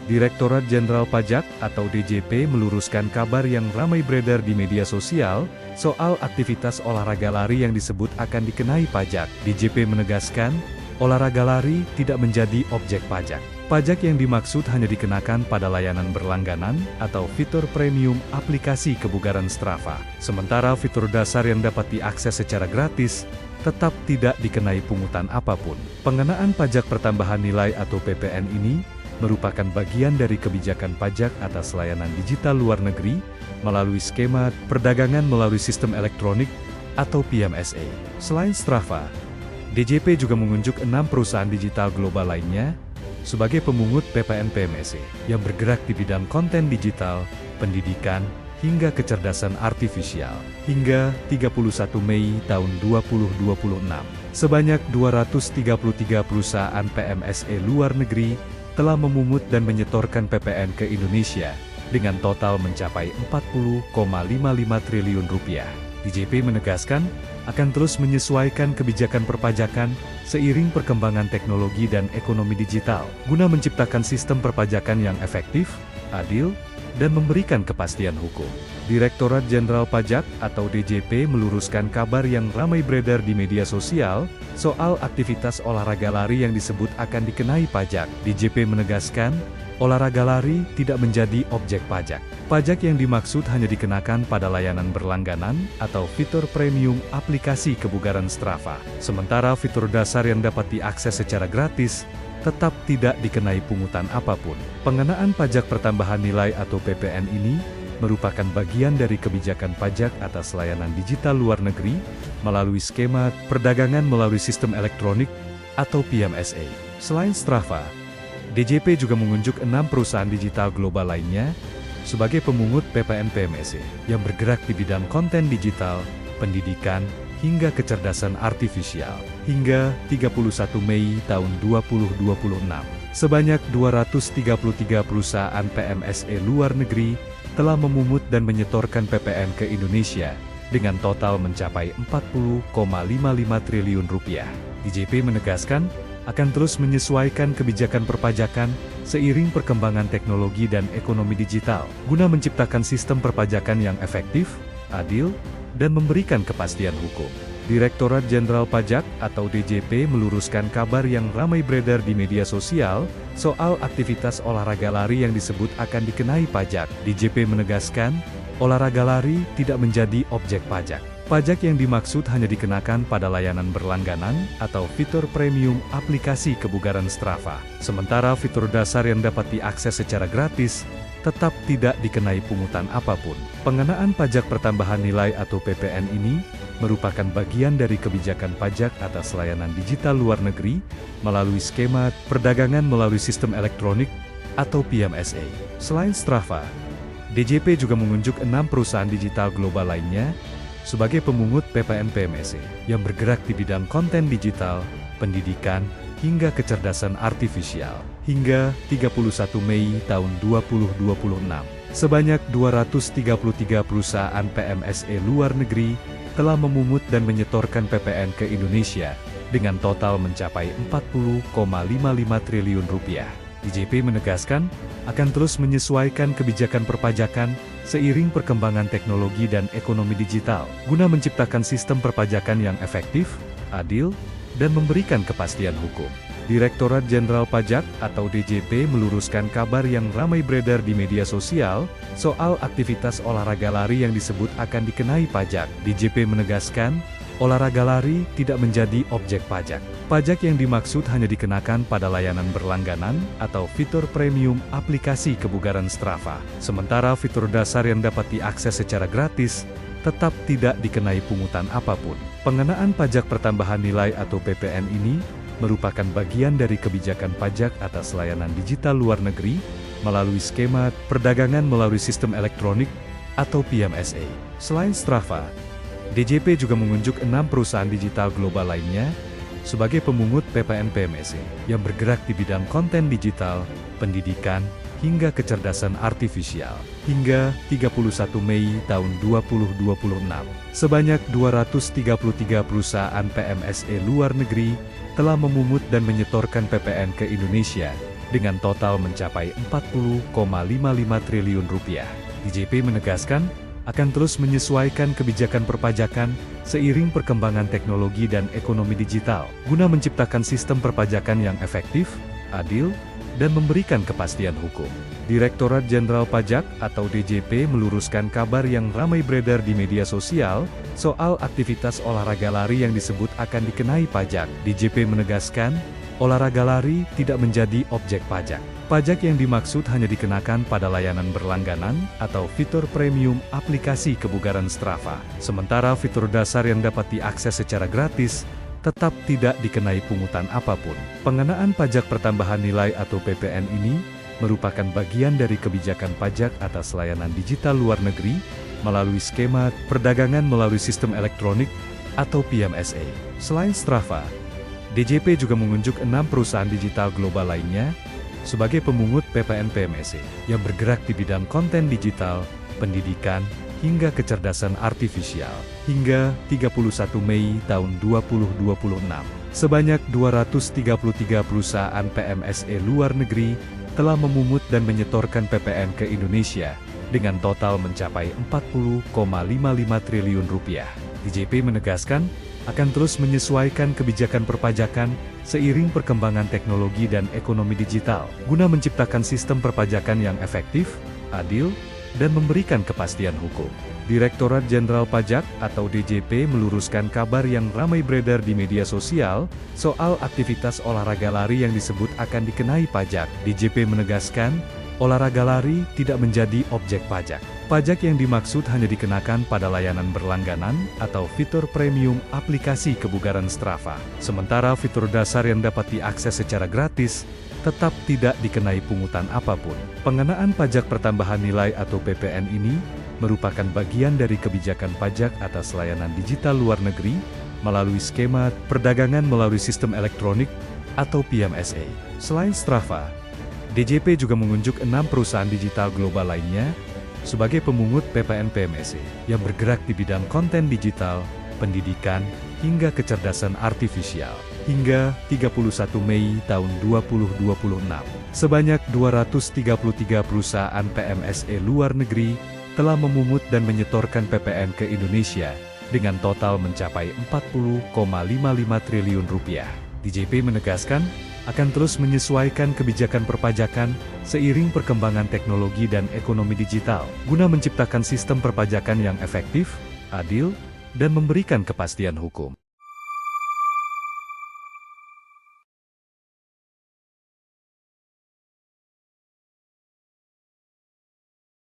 Direktorat Jenderal Pajak atau DJP meluruskan kabar yang ramai beredar di media sosial soal aktivitas olahraga lari yang disebut akan dikenai pajak. DJP menegaskan, olahraga lari tidak menjadi objek pajak. Pajak yang dimaksud hanya dikenakan pada layanan berlangganan atau fitur premium aplikasi kebugaran Strava. Sementara fitur dasar yang dapat diakses secara gratis tetap tidak dikenai pungutan apapun. Pengenaan pajak pertambahan nilai atau PPN ini merupakan bagian dari kebijakan pajak atas layanan digital luar negeri melalui skema perdagangan melalui sistem elektronik atau PMSA. Selain Strava, DJP juga mengunjuk 6 perusahaan digital global lainnya sebagai pemungut PPN PMSA yang bergerak di bidang konten digital, pendidikan, hingga kecerdasan artifisial. Hingga 31 Mei tahun 2026, sebanyak 233 perusahaan PMSA luar negeri telah memungut dan menyetorkan PPN ke Indonesia dengan total mencapai 40,55 triliun rupiah. DJP menegaskan akan terus menyesuaikan kebijakan perpajakan seiring perkembangan teknologi dan ekonomi digital, guna menciptakan sistem perpajakan yang efektif, adil, dan memberikan kepastian hukum. Direktorat Jenderal Pajak atau DJP meluruskan kabar yang ramai beredar di media sosial soal aktivitas olahraga lari yang disebut akan dikenai pajak. DJP menegaskan, olahraga lari tidak menjadi objek pajak. Pajak yang dimaksud hanya dikenakan pada layanan berlangganan atau fitur premium aplikasi kebugaran Strava. Sementara fitur dasar yang dapat diakses secara gratis tetap tidak dikenai pungutan apapun. Pengenaan pajak pertambahan nilai atau PPN ini merupakan bagian dari kebijakan pajak atas layanan digital luar negeri melalui skema perdagangan melalui sistem elektronik atau PMSA. Selain Strava, DJP juga mengunjuk 6 perusahaan digital global lainnya sebagai pemungut PPN PMSA yang bergerak di bidang konten digital, pendidikan, hingga kecerdasan artifisial. Hingga 31 Mei tahun 2026, sebanyak 233 perusahaan PMSA luar negeri telah memungut dan menyetorkan PPN ke Indonesia dengan total mencapai 40,55 triliun rupiah. DJP menegaskan akan terus menyesuaikan kebijakan perpajakan seiring perkembangan teknologi dan ekonomi digital, guna menciptakan sistem perpajakan yang efektif, adil, dan memberikan kepastian hukum. Direktorat Jenderal Pajak atau DJP meluruskan kabar yang ramai beredar di media sosial soal aktivitas olahraga lari yang disebut akan dikenai pajak. DJP menegaskan, olahraga lari tidak menjadi objek pajak. Pajak yang dimaksud hanya dikenakan pada layanan berlangganan atau fitur premium aplikasi kebugaran Strava. Sementara fitur dasar yang dapat diakses secara gratis tetap tidak dikenai pungutan apapun. Pengenaan pajak pertambahan nilai atau PPN ini merupakan bagian dari kebijakan pajak atas layanan digital luar negeri melalui skema perdagangan melalui sistem elektronik atau PMSA. Selain Strava, DJP juga mengunjuk 6 perusahaan digital global lainnya sebagai pemungut PPN PMSA yang bergerak di bidang konten digital, pendidikan, hingga kecerdasan artifisial. Hingga 31 Mei tahun 2026, sebanyak 233 perusahaan PMSA luar negeri telah memungut dan menyetorkan PPN ke Indonesia dengan total mencapai 40,55 triliun rupiah. DJP menegaskan akan terus menyesuaikan kebijakan perpajakan seiring perkembangan teknologi dan ekonomi digital, guna menciptakan sistem perpajakan yang efektif, adil, dan memberikan kepastian hukum. Direktorat Jenderal Pajak atau DJP meluruskan kabar yang ramai beredar di media sosial soal aktivitas olahraga lari yang disebut akan dikenai pajak. DJP menegaskan, olahraga lari tidak menjadi objek pajak. Pajak yang dimaksud hanya dikenakan pada layanan berlangganan atau fitur premium aplikasi kebugaran Strava. Sementara fitur dasar yang dapat diakses secara gratis tetap tidak dikenai pungutan apapun. Pengenaan pajak pertambahan nilai atau PPN ini merupakan bagian dari kebijakan pajak atas layanan digital luar negeri melalui skema perdagangan melalui sistem elektronik atau PMSA. Selain Strava, DJP juga mengunjuk 6 perusahaan digital global lainnya sebagai pemungut PPN PMSA yang bergerak di bidang konten digital, pendidikan, hingga kecerdasan artifisial. Hingga 31 Mei tahun 2026, sebanyak 233 perusahaan PMSA luar negeri telah memungut dan menyetorkan PPN ke Indonesia dengan total mencapai 40,55 triliun rupiah. DJP menegaskan, akan terus menyesuaikan kebijakan perpajakan seiring perkembangan teknologi dan ekonomi digital, guna menciptakan sistem perpajakan yang efektif, adil, dan memberikan kepastian hukum. Direktorat Jenderal Pajak atau DJP meluruskan kabar yang ramai beredar di media sosial soal aktivitas olahraga lari yang disebut akan dikenai pajak. DJP menegaskan, olahraga lari tidak menjadi objek pajak. Pajak yang dimaksud hanya dikenakan pada layanan berlangganan atau fitur premium aplikasi kebugaran Strava. Sementara fitur dasar yang dapat diakses secara gratis tetap tidak dikenai pungutan apapun. Pengenaan pajak pertambahan nilai atau PPN ini merupakan bagian dari kebijakan pajak atas layanan digital luar negeri melalui skema perdagangan melalui sistem elektronik atau PMSA. Selain Strava, DJP juga mengunjuk 6 perusahaan digital global lainnya sebagai pemungut PPN PMSA yang bergerak di bidang konten digital, pendidikan, hingga kecerdasan artifisial. Hingga 31 Mei tahun 2026, sebanyak 233 perusahaan PMSA luar negeri telah memungut dan menyetorkan PPN ke Indonesia dengan total mencapai 40,55 triliun rupiah. DJP menegaskan, akan terus menyesuaikan kebijakan perpajakan seiring perkembangan teknologi dan ekonomi digital, guna menciptakan sistem perpajakan yang efektif, adil, dan memberikan kepastian hukum. Direktorat Jenderal Pajak atau DJP meluruskan kabar yang ramai beredar di media sosial soal aktivitas olahraga lari yang disebut akan dikenai pajak. DJP menegaskan, olahraga lari tidak menjadi objek pajak. Pajak yang dimaksud hanya dikenakan pada layanan berlangganan atau fitur premium aplikasi kebugaran Strava. Sementara fitur dasar yang dapat diakses secara gratis tetap tidak dikenai pungutan apapun. Pengenaan pajak pertambahan nilai atau PPN ini merupakan bagian dari kebijakan pajak atas layanan digital luar negeri melalui skema perdagangan melalui sistem elektronik atau PMSA. Selain Strava, DJP juga mengunjuk 6 perusahaan digital global lainnya sebagai pemungut PPN PMSA yang bergerak di bidang konten digital, pendidikan, hingga kecerdasan artifisial. Hingga 31 Mei tahun 2026, sebanyak 233 perusahaan PMSA luar negeri telah memungut dan menyetorkan PPN ke Indonesia dengan total mencapai 40,55 triliun rupiah. DJP menegaskan, akan terus menyesuaikan kebijakan perpajakan seiring perkembangan teknologi dan ekonomi digital, guna menciptakan sistem perpajakan yang efektif, adil, dan memberikan kepastian hukum.